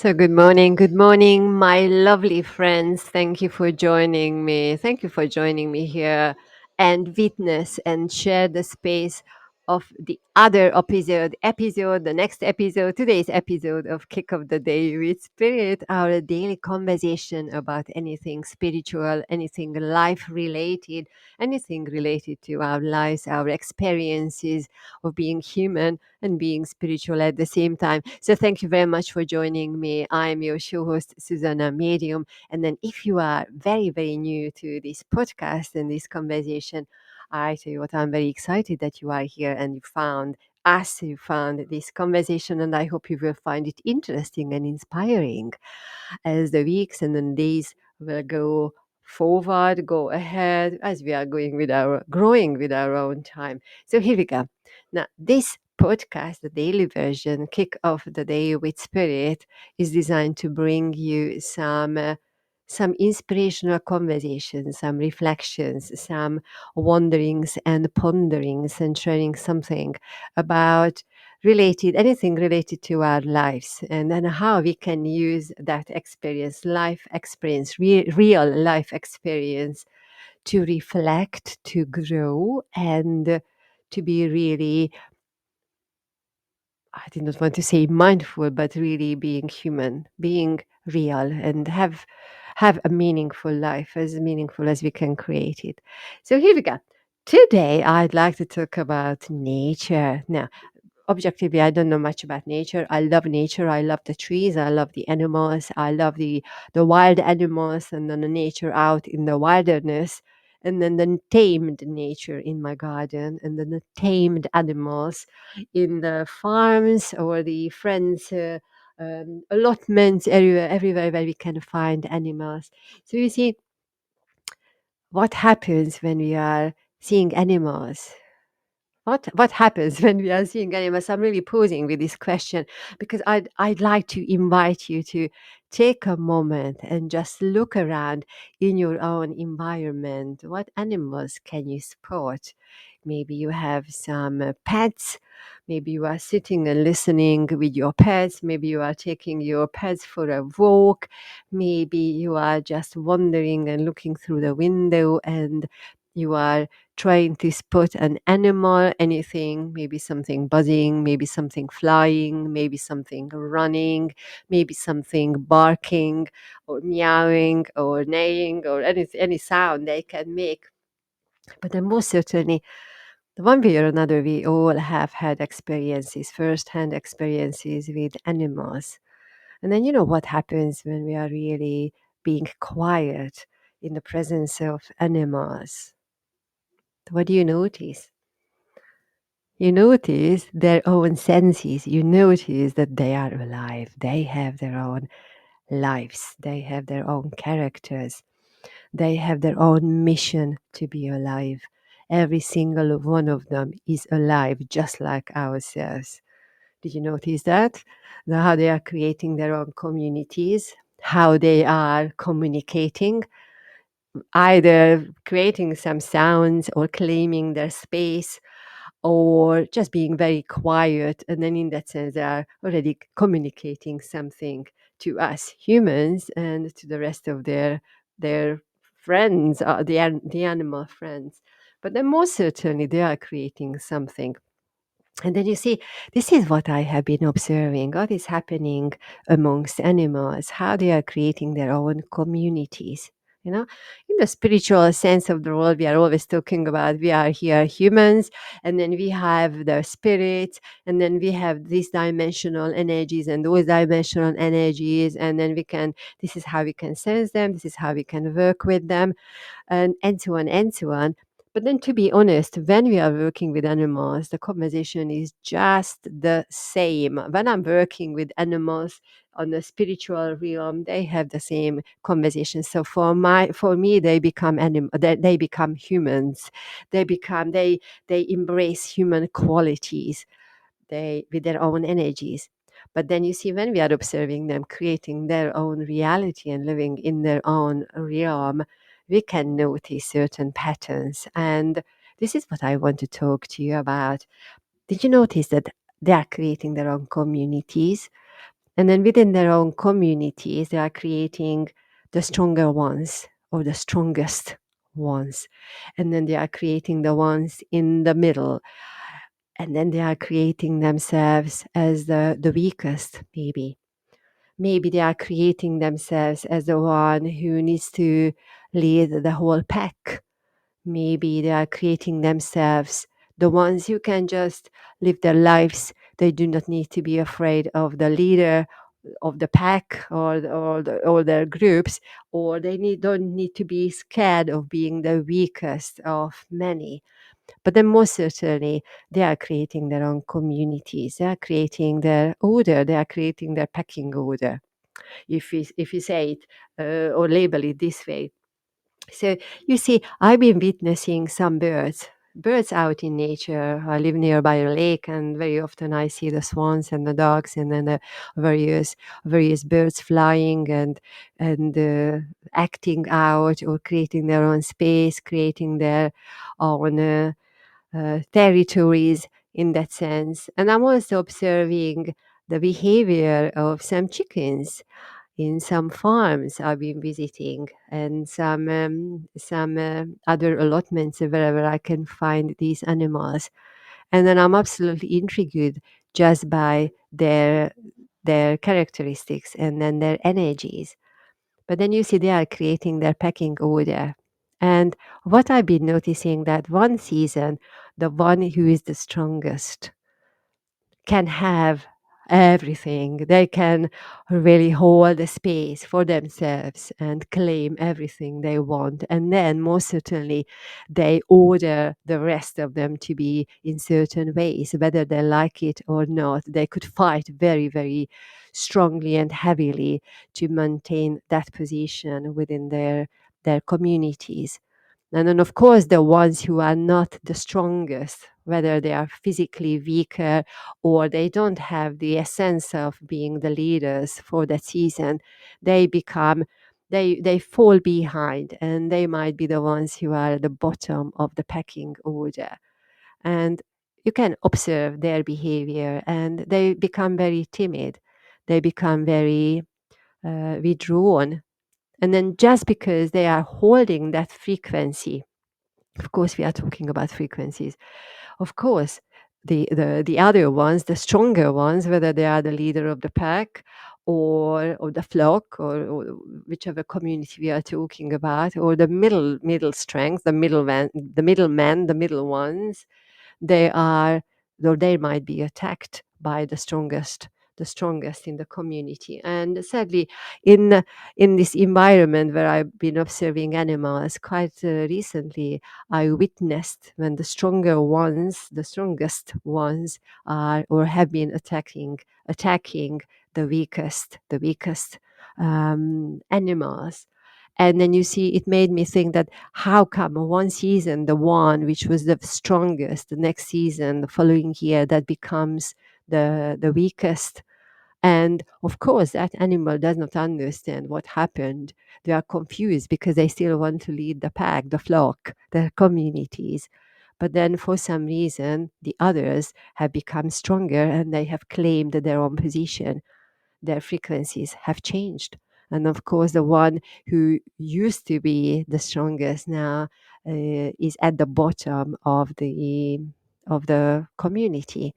So, good morning, my lovely friends. Thank you for joining me. Thank you for joining me here and witness and share the space of the other the next episode, today's episode of Kick of the Day with Spirit, our daily conversation about anything spiritual, anything life related, anything related to our lives, our experiences of being human and being spiritual at the same time. So thank you very much for joining me. I'm your show host, Zsuzsanna Medium. And then if you are very, very new to this podcast and this conversation, I tell you what, I'm very excited that you are here and you found this conversation, and I hope you will find it interesting and inspiring as the weeks and the days will go forward, go ahead, as we are growing with our own time. So here we go. Now, this podcast, the daily version, Kick Off the Day with Spirit, is designed to bring you some inspirational conversations, some reflections, some wonderings and ponderings, and sharing something about anything related to our lives, and then how we can use that real life experience to reflect, to grow, and to be really, I did not want to say mindful, but really being human, being real, and have a meaningful life, as meaningful as we can create it. So here we go. Today, I'd like to talk about nature. Now, objectively, I don't know much about nature. I love nature. I love the trees. I love the animals. I love the wild animals, and then the nature out in the wilderness, and then the tamed nature in my garden, and then the tamed animals in the farms or the friends. Allotments everywhere where we can find animals. So you see, what happens when we are seeing animals? What happens when we are seeing animals? I'm really posing with this question because I'd like to invite you to take a moment and just look around in your own environment. What animals can you spot? Maybe you have some pets. Maybe you are sitting and listening with your pets. Maybe you are taking your pets for a walk. Maybe you are just wandering and looking through the window, and you are trying to spot an animal, anything, maybe something buzzing, maybe something flying, maybe something running, maybe something barking or meowing or neighing or any sound they can make. But then most certainly, one way or another, we all have had experiences, first-hand experiences with animals. And then you know what happens when we are really being quiet in the presence of animals. What do you notice? You notice their own senses. You notice that they are alive. They have their own lives. They have their own characters. They have their own mission to be alive. Every single one of them is alive, just like ourselves. Did you notice that? How they are creating their own communities, how they are communicating, either creating some sounds or claiming their space or just being very quiet. And then in that sense, they are already communicating something to us humans and to the rest of their friends, the animal friends. But then most certainly they are creating something. And then you see, this is what I have been observing. What is happening amongst animals, how they are creating their own communities. You know, in the spiritual sense of the world, we are always talking about we are here humans, and then we have the spirits, and then we have these dimensional energies and those dimensional energies, and then this is how we can sense them, this is how we can work with them, and so on and so on. But then, to be honest, when we are working with animals, the conversation is just the same. When I'm working with animals on the spiritual realm, they have the same conversation. So for me, they become humans. They embrace human qualities. They with their own energies. But then you see, when we are observing them creating their own reality and living in their own realm, we can notice certain patterns. And this is what I want to talk to you about. Did you notice that they are creating their own communities? And then within their own communities, they are creating the stronger ones or the strongest ones. And then they are creating the ones in the middle. And then they are creating themselves as the weakest, maybe. Maybe they are creating themselves as the one who needs to lead the whole pack. Maybe they are creating themselves the ones who can just live their lives. They do not need to be afraid of the leader of the pack or their groups, or don't need to be scared of being the weakest of many. But then, most certainly, they are creating their own communities. They are creating their order. They are creating their packing order, if you say it or label it this way. So you see, I've been witnessing some birds out in nature. I live nearby a lake, and very often I see the swans and the ducks, and then the various birds flying and acting out or creating their own space, creating their own territories in that sense. And I'm also observing the behavior of some chickens in some farms I've been visiting, and some other allotments wherever I can find these animals. And then I'm absolutely intrigued just by their characteristics and then their energies. But then you see they are creating their pecking order. And what I've been noticing that one season, the one who is the strongest can have everything. They can really hold the space for themselves and claim everything they want. And then, most certainly, they order the rest of them to be in certain ways, whether they like it or not. They could fight very, very strongly and heavily to maintain that position within their communities. And then, of course, the ones who are not the strongest, whether they are physically weaker or they don't have the essence of being the leaders for that season, they become they fall behind, and they might be the ones who are at the bottom of the pecking order. And you can observe their behavior, and they become very timid. They become very withdrawn. And then, just because they are holding that frequency, of course, we are talking about frequencies. Of course, the other ones, the stronger ones, whether they are the leader of the pack or the flock or whichever community we are talking about, or the middle strength, the middle ones, they are, though they might be attacked by the strongest in the community. And sadly, in this environment where I've been observing animals quite recently, I witnessed when the strongest ones are or have been attacking the weakest animals. And then you see, it made me think that how come one season, the one which was the strongest, the next season, the following year, that becomes the weakest. And of course, that animal does not understand what happened. They are confused because they still want to lead the pack, the flock, the communities. But then, for some reason, the others have become stronger and they have claimed their own position. Their frequencies have changed. And of course, the one who used to be the strongest now is at the bottom of the community.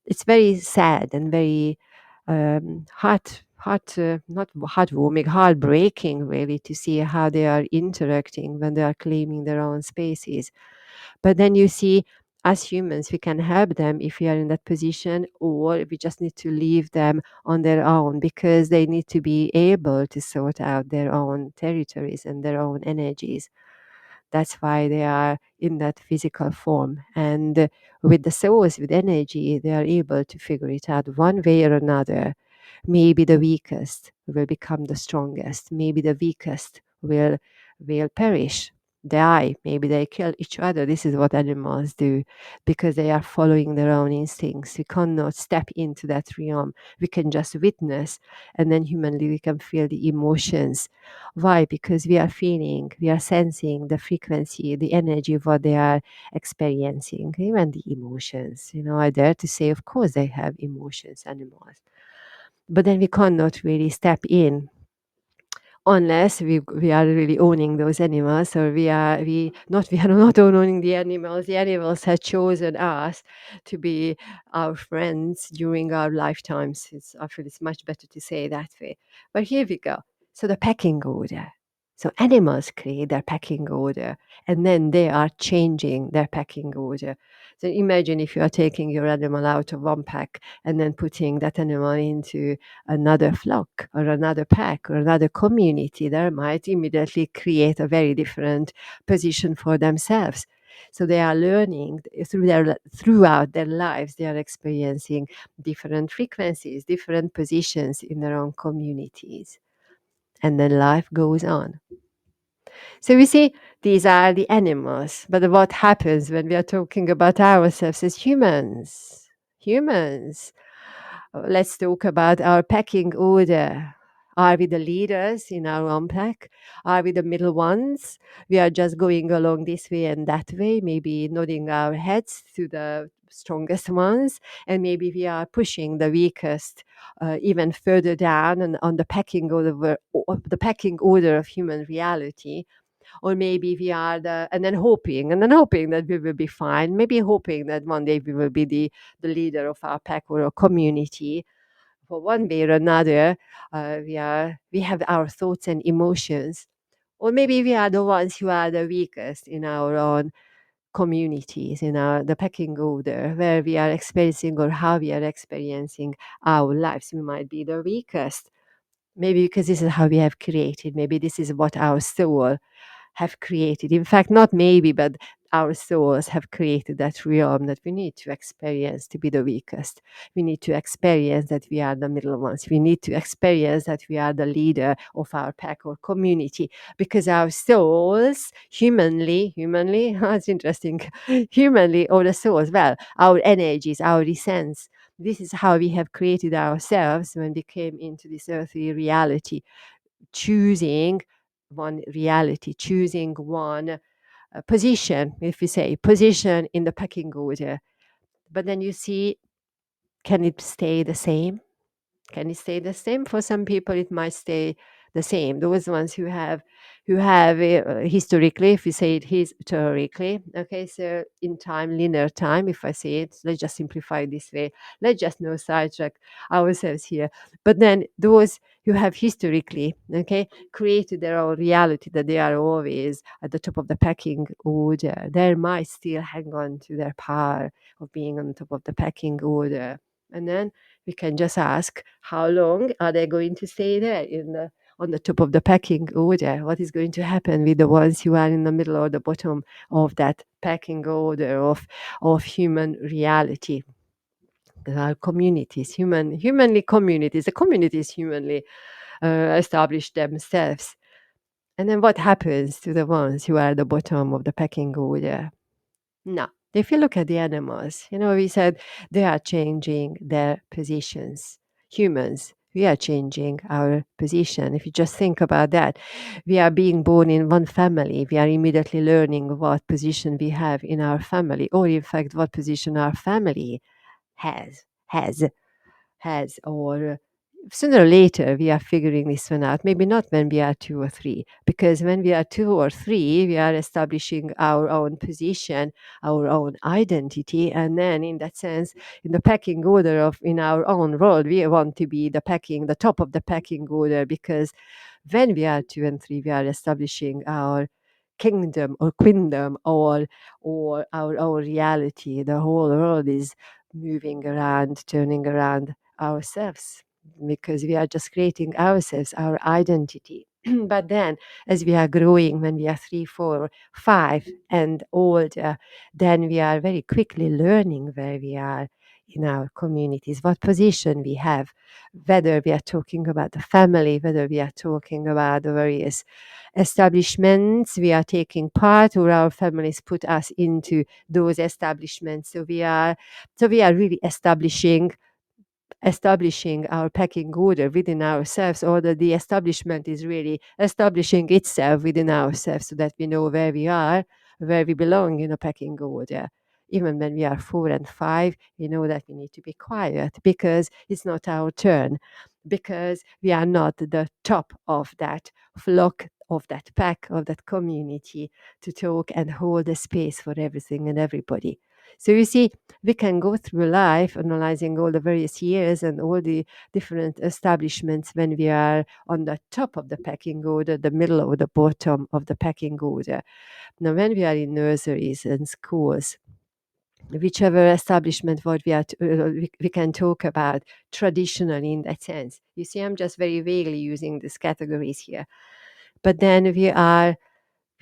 It's very sad and very not heartwarming, heartbreaking, really, to see how they are interacting when they are claiming their own spaces. But then you see, as humans, we can help them if we are in that position, or we just need to leave them on their own because they need to be able to sort out their own territories and their own energies. That's why they are in that physical form. And with the souls, with energy, they are able to figure it out one way or another. Maybe the weakest will become the strongest. Maybe the weakest will perish, die. Maybe they kill each other. This is what animals do because they are following their own instincts. We cannot step into that realm. We can just witness, and then humanly we can feel the emotions. Why? Because we are sensing the frequency, the energy of what they are experiencing, even the emotions. I dare to say, of course, they have emotions, animals. But then we cannot really step in unless we are really owning those animals, or we are not owning the animals have chosen us to be our friends during our lifetimes. I feel it's much better to say that way. But here we go. So the pecking order. So animals create their pecking order, and then they are changing their pecking order. So imagine if you are taking your animal out of one pack and then putting that animal into another flock or another pack or another community, they might immediately create a very different position for themselves. So they are learning throughout their lives, they are experiencing different frequencies, different positions in their own communities. And then life goes on. So we see these are the animals, but what happens when we are talking about ourselves as humans? Humans. Let's talk about our pecking order. Are we the leaders in our own pack? Are we the middle ones? We are just going along this way and that way, maybe nodding our heads to the strongest ones, and maybe we are pushing the weakest even further down and on the pecking order of human reality. Or maybe we are and then hoping that we will be fine, maybe hoping that one day we will be the leader of our pack or a community. For one way or another, we have our thoughts and emotions, or maybe we are the ones who are the weakest in our own communities, in our the pecking order, where we are experiencing or how we are experiencing our lives. We might be the weakest, maybe because this is how we have created, maybe this is what our soul have created. In fact, not maybe, but our souls have created that realm that we need to experience to be the weakest. We need to experience that we are the middle ones. We need to experience that we are the leader of our pack or community, because our souls, humanly, that's interesting, humanly, or the souls, well, our energies, our essence. This is how we have created ourselves when we came into this earthly reality, choosing one reality, choosing one position, if we say position in the pecking order. But then you see, can it stay the same? Can it stay the same? For some people, it might stay the same. Those ones who have historically, if we say it historically, okay, so in time, linear time, if I say it, let's just simplify this way. Let's just no sidetrack ourselves here. But then those who have historically, okay, created their own reality, that they are always at the top of the pecking order, they might still hang on to their power of being on top of the pecking order. And then we can just ask, how long are they going to stay there on the top of the pecking order? What is going to happen with the ones who are in the middle or the bottom of that pecking order of human reality? Our communities, humanly communities, the communities humanly establish themselves. And then what happens to the ones who are at the bottom of the pecking order? No. If you look at the animals, we said they are changing their positions. Humans, we are changing our position. If you just think about that, we are being born in one family. We are immediately learning what position we have in our family, or in fact, what position our family has, has, or sooner or later we are figuring this one out. Maybe not when we are 2 or 3, because when we are 2 or 3 we are establishing our own position, our own identity, and then in that sense, in the pecking order of in our own world, we want to be the top of the pecking order, because when we are 2 and 3 we are establishing our kingdom or queendom, or our own reality. The whole world is moving around, turning around ourselves, because we are just creating ourselves, our identity. But then, as we are growing, when we are 3, 4, 5 and older, then we are very quickly learning where we are in our communities, what position we have, whether we are talking about the family, whether we are talking about the various establishments we are taking part, or our families put us into those establishments. So we are really establishing our pecking order within ourselves, or that the establishment is really establishing itself within ourselves, so that we know where we are, where we belong in a pecking order. even when we are 4 and 5, we know that we need to be quiet because it's not our turn, because we are not the top of that flock, of that pack, of that community to talk and hold the space for everything and everybody. So you see, we can go through life analyzing all the various years and all the different establishments when we are on the top of the pecking order, the middle or the bottom of the pecking order. Now, when we are in nurseries and schools, whichever establishment what we can talk about traditionally in that sense. You see, I'm just very vaguely using these categories here. But then we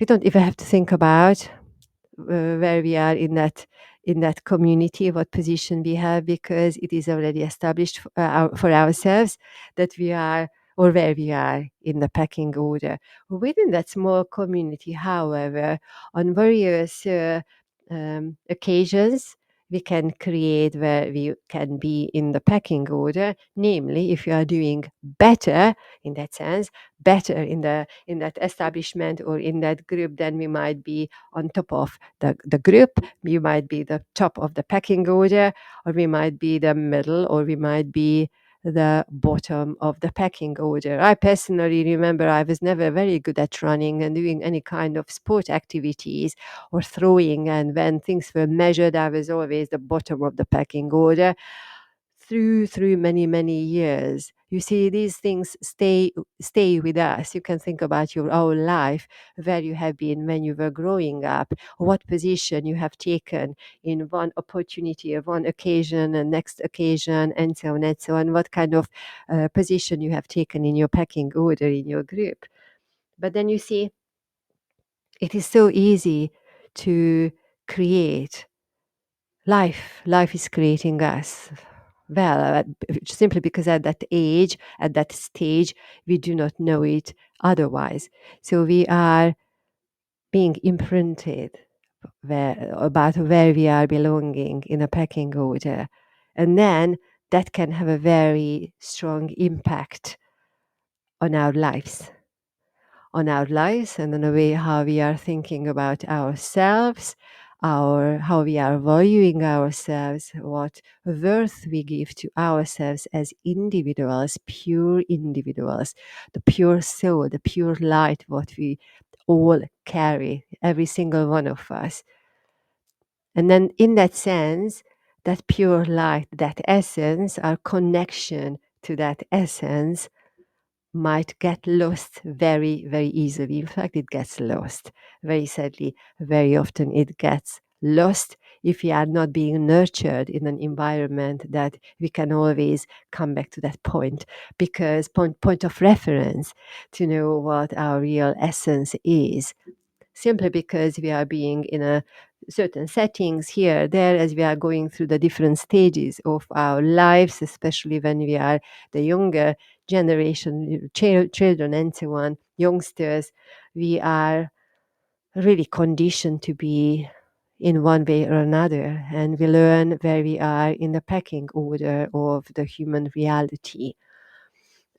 don't even have to think about where we are in that community, what position we have, because it is already established for ourselves that we are, or where we are in the pecking order. Within that small community, however, on various occasions, we can create where we can be in the pecking order, namely if you are doing better in that sense, better in that establishment or in that group, then we might be on top of the group. We might be the top of the pecking order, or we might be the middle, or we might be the bottom of the pecking order. I personally remember I was never very good at running and doing any kind of sport activities or throwing, and when things were measured, I was always the bottom of the pecking order through many years. You see, these things stay with us. You can think about your own life, where you have been when you were growing up, what position you have taken in one opportunity or one occasion and next occasion, and so on and so on, what kind of position you have taken in your pecking order in your group. But then you see, it is so easy to create life. Life is creating us. Well, simply because at that age, at that stage, we do not know it otherwise. So we are being imprinted about where we are belonging in a pecking order. And then that can have a very strong impact on our lives. On our lives and on the way how we are thinking about ourselves, how we are valuing ourselves, what worth we give to ourselves as individuals, pure individuals, the pure soul, the pure light, what we all carry, every single one of us. And then in that sense, that pure light, that essence, our connection to that essence might get lost very easily. In fact, it gets lost very sadly. Very often it gets lost if we are not being nurtured in an environment that we can always come back to that point, because point of reference to know what our real essence is, simply because we are being in a certain settings here, there, as we are going through the different stages of our lives, especially when we are the younger generation, children and so on, youngsters, we are really conditioned to be in one way or another, and we learn where we are in the pecking order of the human reality.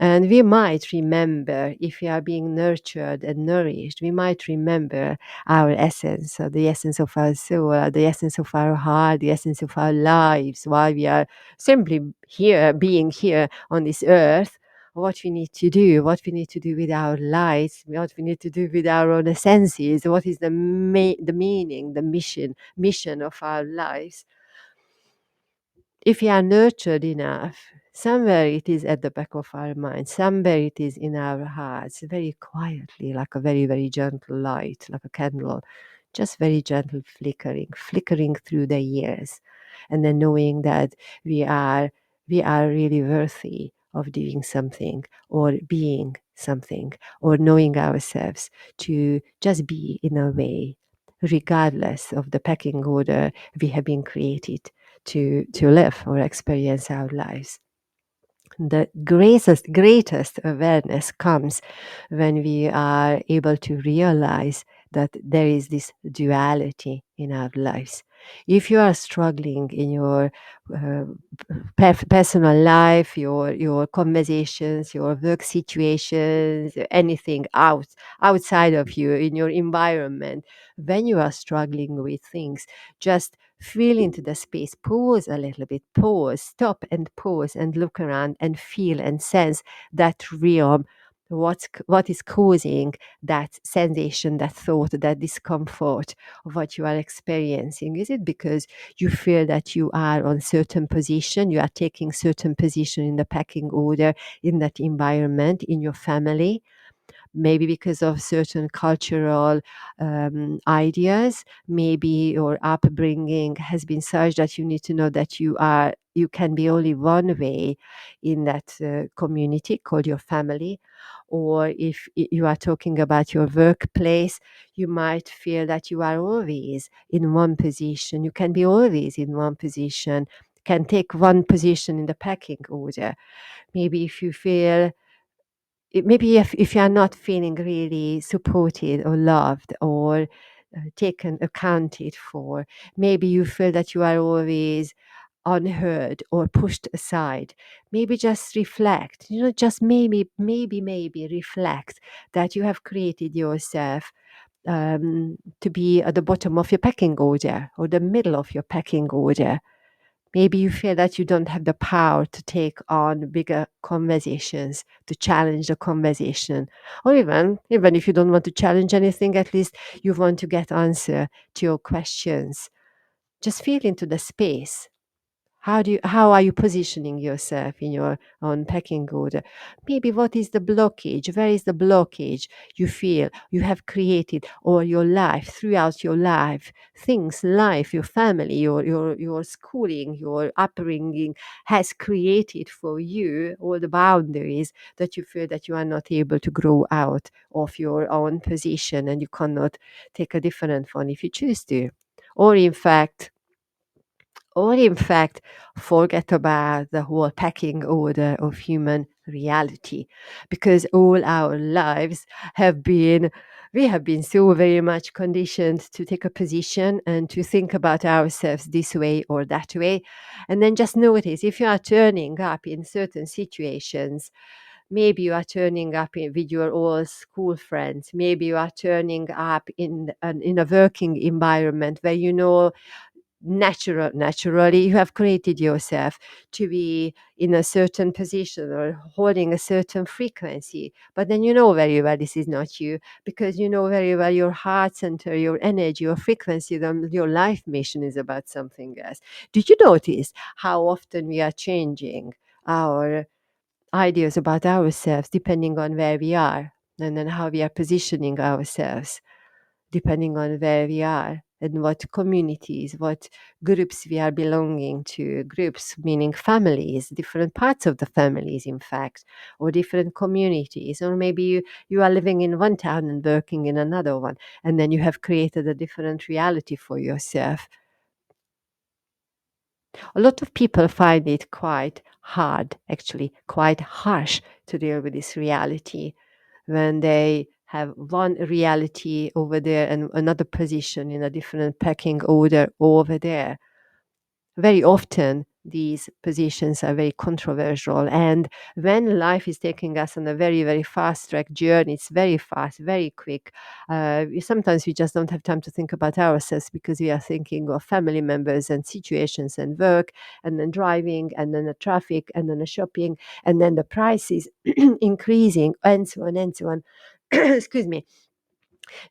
And we might remember, if we are being nurtured and nourished, we might remember our essence, the essence of our soul, the essence of our heart, the essence of our lives, while we are simply here, being here on this earth, what we need to do, what we need to do with our lives, what we need to do with our own senses, what is the meaning, the mission of our lives. If we are nurtured enough, somewhere it is at the back of our mind, somewhere it is in our hearts, very quietly, like a very gentle light, like a candle, just very gentle flickering through the years. And then knowing that we are really worthy of doing something or being something, or knowing ourselves to just be in a way, regardless of the pecking order we have been created to live or experience our lives. The greatest awareness comes when we are able to realize that there is this duality in our lives. If you are struggling in your uh, personal life, your conversations, your work situations, anything outside of you in your environment, when you are struggling with things, just Feel into the space, pause a little bit, pause, stop and pause and look around and feel and sense that realm. What is causing that sensation, that thought, that discomfort of what you are experiencing? Is it because you feel that you are on certain position, you are taking certain position in the pecking order, in that environment, in your family? Maybe because of certain cultural ideas, maybe your upbringing has been such that you need to know that you can be only one way in that community called your family. Or if you are talking about your workplace, you might feel that you are always in one position. You can be always in one position, can take one position in the pecking order. Maybe if you feel maybe if you are not feeling really supported or loved or taken accounted for, maybe you feel that you are always unheard or pushed aside. Maybe just reflect, just maybe reflect that you have created yourself to be at the bottom of your pecking order or the middle of your pecking order. Maybe you feel that you don't have the power to take on bigger conversations, to challenge the conversation. Or even if you don't want to challenge anything, at least you want to get answer to your questions. Just feel into the space. How are you positioning yourself in your own pecking order? Maybe what is the blockage? Where is the blockage you feel you have created or your life throughout your life? Life, your family, your schooling, your upbringing has created for you all the boundaries that you feel that you are not able to grow out of your own position and you cannot take a different one if you choose to. Or in fact, or in fact, forget about the whole pecking order of human reality, because all our lives have been we have been so very much conditioned to take a position and to think about ourselves this way or that way. And then just notice if you are turning up in certain situations. Maybe you are turning up with your old school friends. Maybe you are turning up in a working environment where naturally you have created yourself to be in a certain position or holding a certain frequency, but then you know very well this is not you, because you know very well your heart center, your energy, your frequency, your life mission is about something else. Did you notice how often we are changing our ideas about ourselves depending on where we are, and then how we are positioning ourselves depending on where we are and what communities, what groups we are belonging to. Groups meaning families, different parts of the families, in fact, or different communities. Or maybe you are living in one town and working in another one, and then you have created a different reality for yourself. A lot of people find it quite hard, actually, quite harsh to deal with this reality when they have one reality over there and another position in a different pecking order over there. Very often, these positions are very controversial. And when life is taking us on a very, very fast track journey, it's very fast, very quick. Sometimes we just don't have time to think about ourselves because we are thinking of family members and situations and work, and then driving, and then the traffic, and then the shopping, and then the prices increasing, and so on and so on. Excuse me.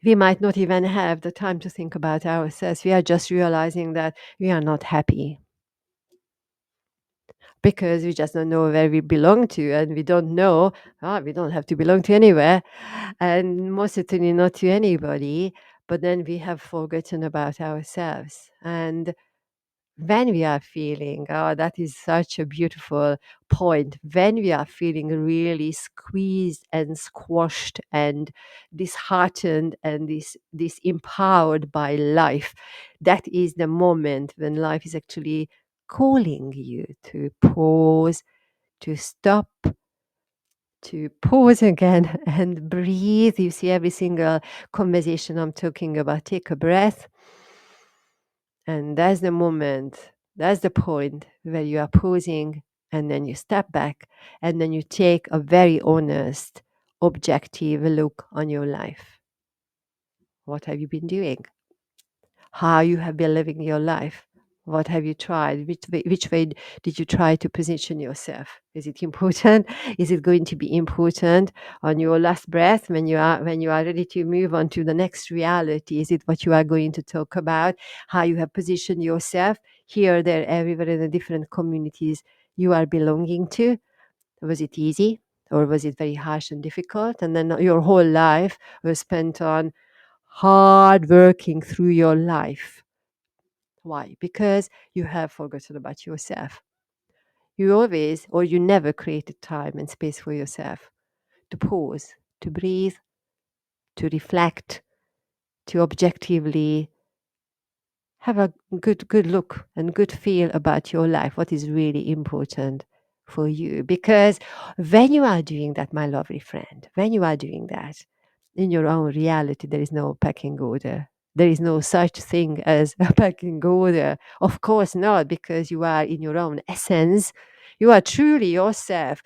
We might not even have the time to think about ourselves. We are just realizing that we are not happy because we just don't know where we belong to, and we don't know, we don't have to belong to anywhere, and most certainly not to anybody. But then we have forgotten about ourselves. And when we are feeling, that is such a beautiful point, when we are feeling really squeezed and squashed and disheartened and this empowered by life, that is the moment when life is actually calling you to pause, to stop, to pause again and breathe. You see, every single conversation I'm talking about, take a breath. And that's the moment, that's the point where you are pausing, and then you step back, and then you take a very honest, objective look on your life. What have you been doing? How you have been living your life? What have you tried? Which way did you try to position yourself? Is it important? Is it going to be important on your last breath when you are ready to move on to the next reality? Is it what you are going to talk about? How you have positioned yourself here, there, everywhere in the different communities you are belonging to? Was it easy or was it very harsh and difficult? And then your whole life was spent on hard working through your life. Why? Because you have forgotten about yourself. You always or you never created time and space for yourself to pause, to breathe, to reflect, to objectively have a good look and good feel about your life, what is really important for you. Because when you are doing that, my lovely friend, when you are doing that in your own reality, there is no pecking order. There is no such thing as a pecking order. Of course not, because you are in your own essence. You are truly yourself.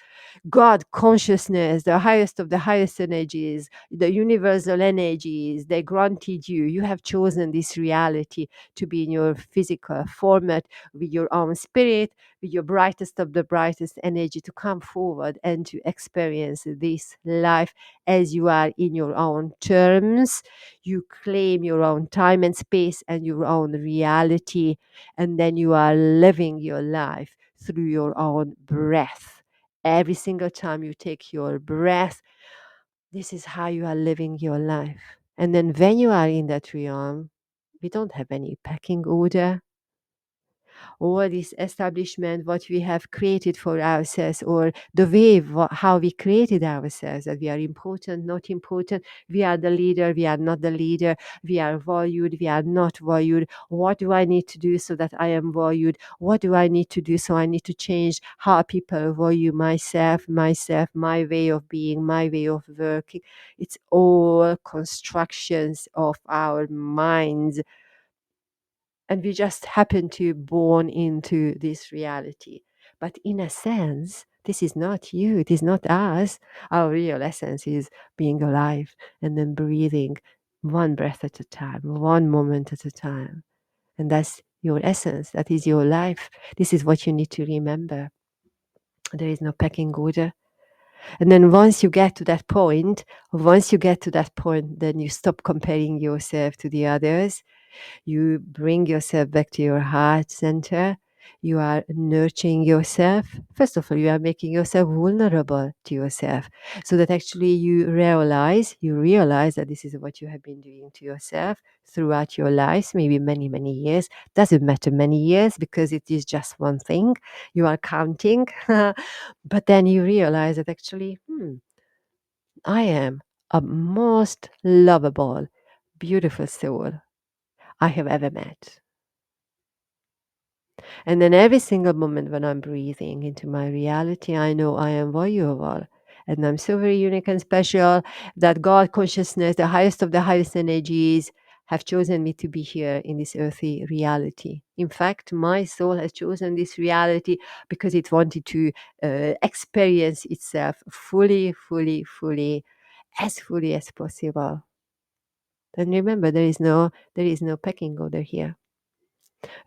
God consciousness, the highest of the highest energies, the universal energies, they granted you. You have chosen this reality to be in your physical format with your own spirit, with your brightest of the brightest energy to come forward and to experience this life as you are in your own terms. You claim your own time and space and your own reality, and then you are living your life through your own breath. Every single time you take your breath, this is how you are living your life. And then when you are in that realm, we don't have any pecking order. All this establishment, what we have created for ourselves, or the way how we created ourselves, that we are important, not important, we are the leader, we are not the leader, we are valued, we are not valued. What do I need to do so that I am valued? What do I need to do? So I need to change how people value myself, my way of being, my way of working. It's all constructions of our minds, and we just happen to born into this reality. But in a sense, this is not you, it is not us. Our real essence is being alive and then breathing one breath at a time, one moment at a time. And that's your essence, that is your life. This is what you need to remember. There is no pecking order. And then once you get to that point, then you stop comparing yourself to the others. You bring yourself back to your heart center. You are nurturing yourself. First of all, you are making yourself vulnerable to yourself, so that actually you realize that this is what you have been doing to yourself throughout your lives, maybe many, many years. Doesn't matter many years, because it is just one thing. You are counting. But then you realize that actually, I am a most lovable, beautiful soul I have ever met. And then every single moment when I'm breathing into my reality, I know I am valuable. And I'm so very unique and special that God consciousness, the highest of the highest energies, have chosen me to be here in this earthy reality. In fact, my soul has chosen this reality because it wanted to experience itself fully as possible. And remember, there is no pecking order here.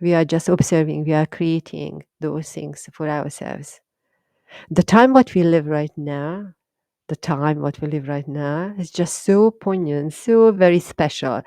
We are just observing, we are creating those things for ourselves. The time what we live right now, the time what we live right now is just so poignant, so very special.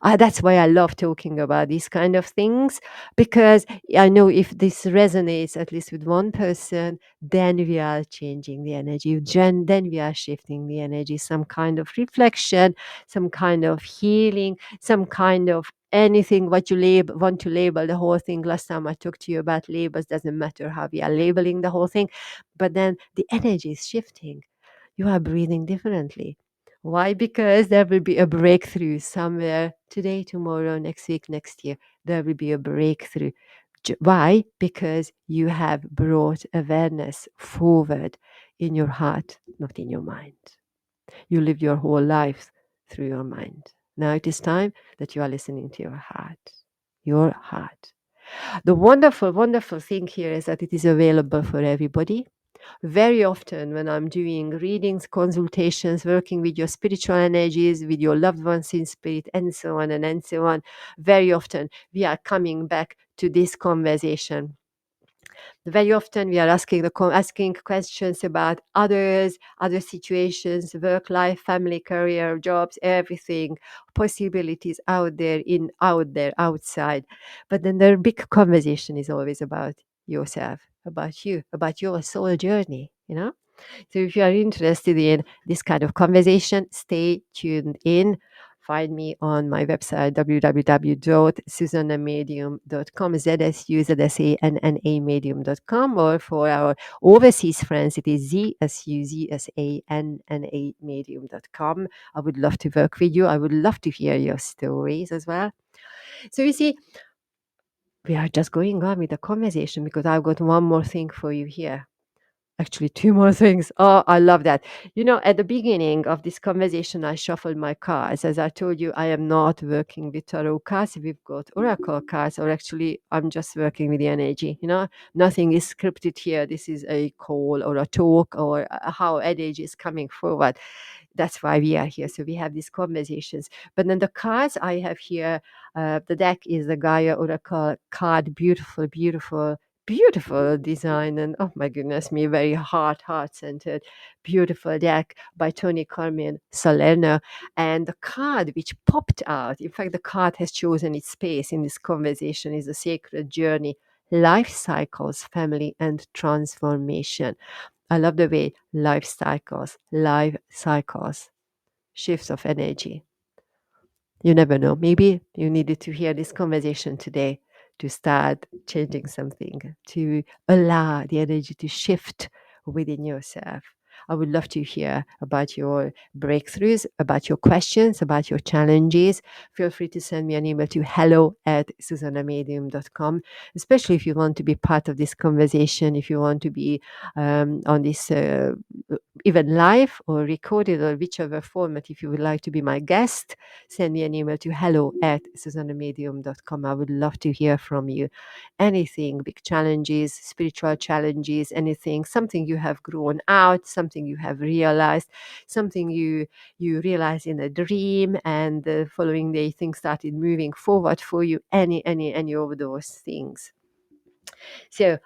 That's why I love talking about these kind of things, because I know if this resonates at least with one person, then we are changing the energy. Then we are shifting the energy, some kind of reflection, some kind of healing, some kind of anything what you want to label the whole thing. Last time I talked to you about labels, doesn't matter how we are labeling the whole thing, but then the energy is shifting. You are breathing differently. Why? Because there will be a breakthrough somewhere today, tomorrow, next week, next year. There will be a breakthrough. Why? Because you have brought awareness forward in your heart, not in your mind. You live your whole life through your mind. Now it is time that you are listening to your heart. Your heart. The wonderful, wonderful thing here is that it is available for everybody. Very often, when I'm doing readings, consultations, working with your spiritual energies, with your loved ones in spirit, and so on, very often we are coming back to this conversation. Very often we are asking questions about others, other situations, work life, family, career, jobs, everything, possibilities out there outside. But then the big conversation is always about yourself, about you, about your soul journey, you know. So if you are interested in this kind of conversation, stay tuned in. Find me on my website, www.zsuzannamedium.com, ZSUZSANNA medium.com, or for our overseas friends, it is ZSUZSANNA medium.com. I would love to work with you. I would love to hear your stories as well. So you see, we are just going on with the conversation because I've got one more thing for you here. Actually, two more things. Oh, I love that. You know, at the beginning of this conversation, I shuffled my cards. As I told you, I am not working with tarot cards. We've got oracle cards, or actually, I'm just working with the energy. You know, nothing is scripted here. This is a call or a talk or how energy is coming forward. That's why we are here. So we have these conversations. But then the cards I have here, the deck is the Gaia Oracle card. Beautiful, beautiful, beautiful design. And oh my goodness me, very heart centered, beautiful deck by Tony Carmen Salerno. And the card which popped out, in fact, the card has chosen its space in this conversation, is the sacred journey, life cycles, family, and transformation. I love the way life cycles, shifts of energy. You never know. Maybe you needed to hear this conversation today to start changing something, to allow the energy to shift within yourself. I would love to hear about your breakthroughs, about your questions, about your challenges. Feel free to send me an email to hello@zsuzannamedium.com, especially if you want to be part of this conversation, if you want to be on this even live or recorded or whichever format. If you would like to be my guest, send me an email to hello@zsuzannamedium.com. I would love to hear from you. Anything, big challenges, spiritual challenges, anything, something you have grown out, something you have realized, something you realized in a dream, and the following day things started moving forward for you. Any of those things. So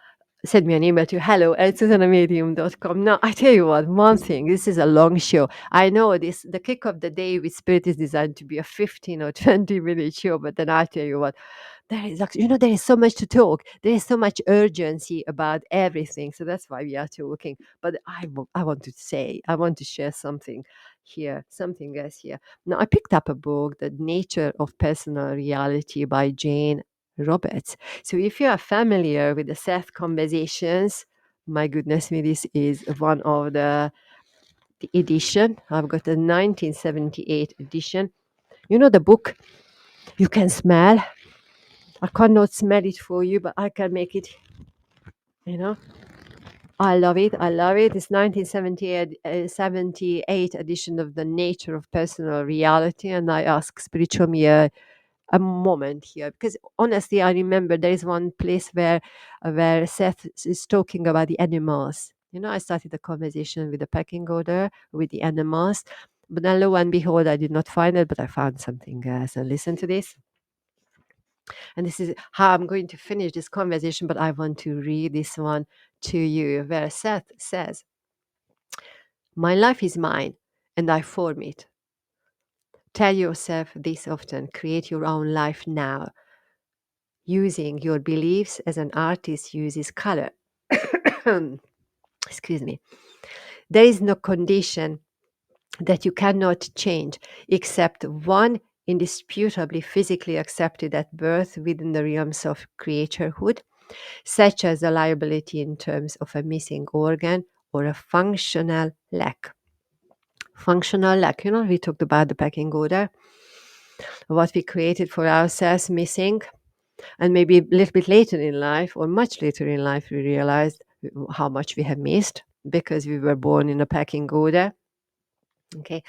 send me an email to hello@zsuzannamedium.com. Now, I tell you what, one thing, this is a long show. I know the kick of the day with Spirit is designed to be a 15 or 20-minute show, but then I'll tell you what, there is actually, there is so much to talk. There is so much urgency about everything. So that's why we are talking. But I want to say, I want to share something here, something else here. Now, I picked up a book, The Nature of Personal Reality by Jane Roberts. So if you are familiar with the Seth conversations, my goodness me, this is one of the edition. I've got a 1978 edition. You know the book you can smell. I cannot smell it for you, but I can make it, you know. I love it. I love it. It's 1978 78 edition of The Nature of Personal Reality. And I ask spiritual me a moment here because honestly I remember there is one place where Seth is talking about the animals. I started a conversation with the pecking order with the animals, but then lo and behold I did not find it, but I found something else. And listen to this, and this is how I'm going to finish this conversation, but I want to read this one to you, where Seth says, "My life is mine and I form it. Tell yourself this often. Create your own life now, using your beliefs as an artist uses color." Excuse me. There is no condition that you cannot change except one indisputably physically accepted at birth within the realms of creaturehood, such as a liability in terms of a missing organ or a functional lack. Functional lack, we talked about the pecking order, what we created for ourselves missing. And maybe a little bit later in life, or much later in life, we realized how much we have missed because we were born in a pecking order. Okay,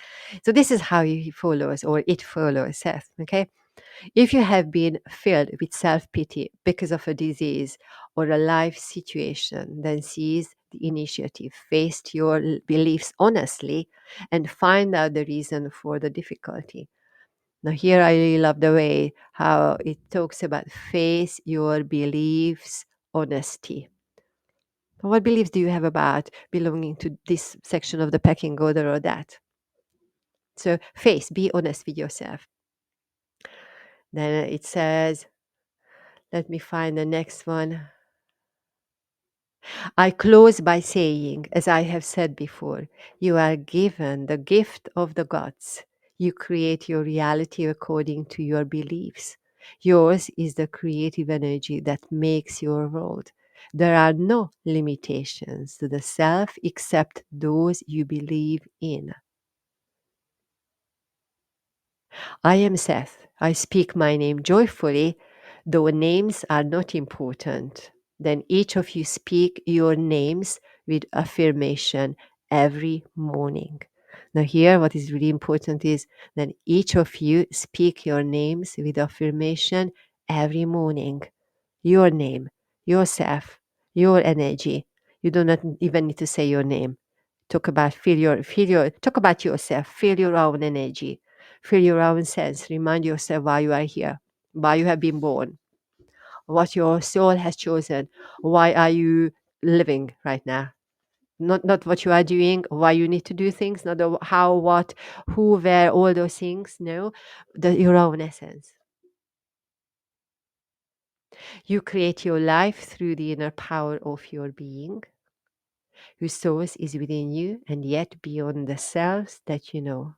so this is how he follows, or it follows Seth. Okay, if you have been filled with self pity because of a disease or a life situation, then seize the initiative, face your beliefs honestly, and find out the reason for the difficulty. Now, here I really love the way how it talks about face your beliefs, honesty. What beliefs do you have about belonging to this section of the pecking order or that? So, face, be honest with yourself. Then it says, let me find the next one. I close by saying, as I have said before, you are given the gift of the gods. You create your reality according to your beliefs. Yours is the creative energy that makes your world. There are no limitations to the self except those you believe in. I am Seth. I speak my name joyfully, though names are not important. Then each of you speak your names with affirmation every morning. Now, here, what is really important is that each of you speak your names with affirmation every morning. Your name, yourself, your energy. You do not even need to say your name. Talk about yourself, feel your own energy, feel your own sense. Remind yourself why you are here, why you have been born, what your soul has chosen, why are you living right now. Not what you are doing, why you need to do things, not the how, what, who, where, all those things. No, your own essence. You create your life through the inner power of your being, whose source is within you and yet beyond the selves that you know.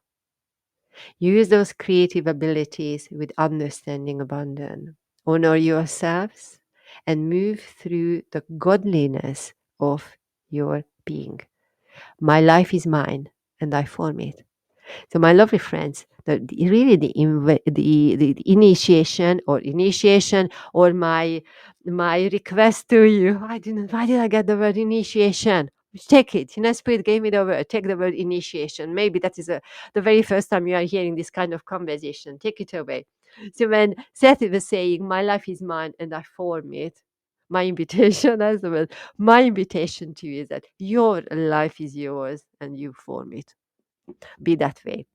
Use those creative abilities with understanding abandon. Honor yourselves and move through the godliness of your being. My life is mine and I form it. So, my lovely friends, really the initiation or my request to you. I didn't. Why did I get the word initiation? Take it. Spirit gave me the word. Take the word initiation. Maybe that is the very first time you are hearing this kind of conversation. Take it away. So when Seth was saying, "My life is mine and I form it," my invitation as well. My invitation to you is that your life is yours and you form it. Be that way.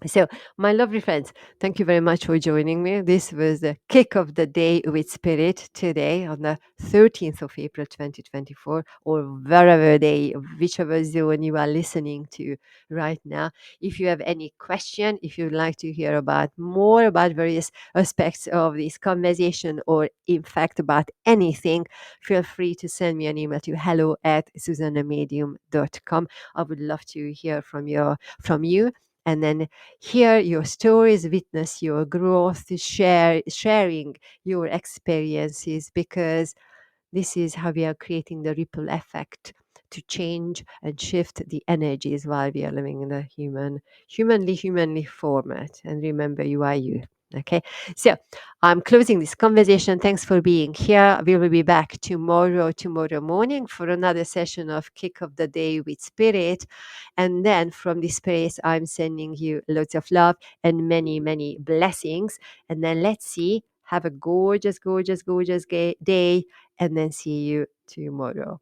So, my lovely friends, thank you very much for joining me. This was the kick of the day with Spirit today on the 13th of April 2024, or wherever day, whichever zone you are listening to right now. If you have any question, if you'd like to hear about more about various aspects of this conversation, or in fact about anything, feel free to send me an email to hello@zsuzannamedium.com. I would love to hear from you, and then hear your stories, witness your growth, sharing your experiences, because this is how we are creating the ripple effect to change and shift the energies while we are living in the humanly format. And remember, you are you. Okay, so I'm closing this conversation. Thanks for being here. We will be back tomorrow morning for another session of Kick of the Day with Spirit. And then from this place, I'm sending you lots of love and many, many blessings. And then let's see. Have a gorgeous, gorgeous, gorgeous day. And then see you tomorrow.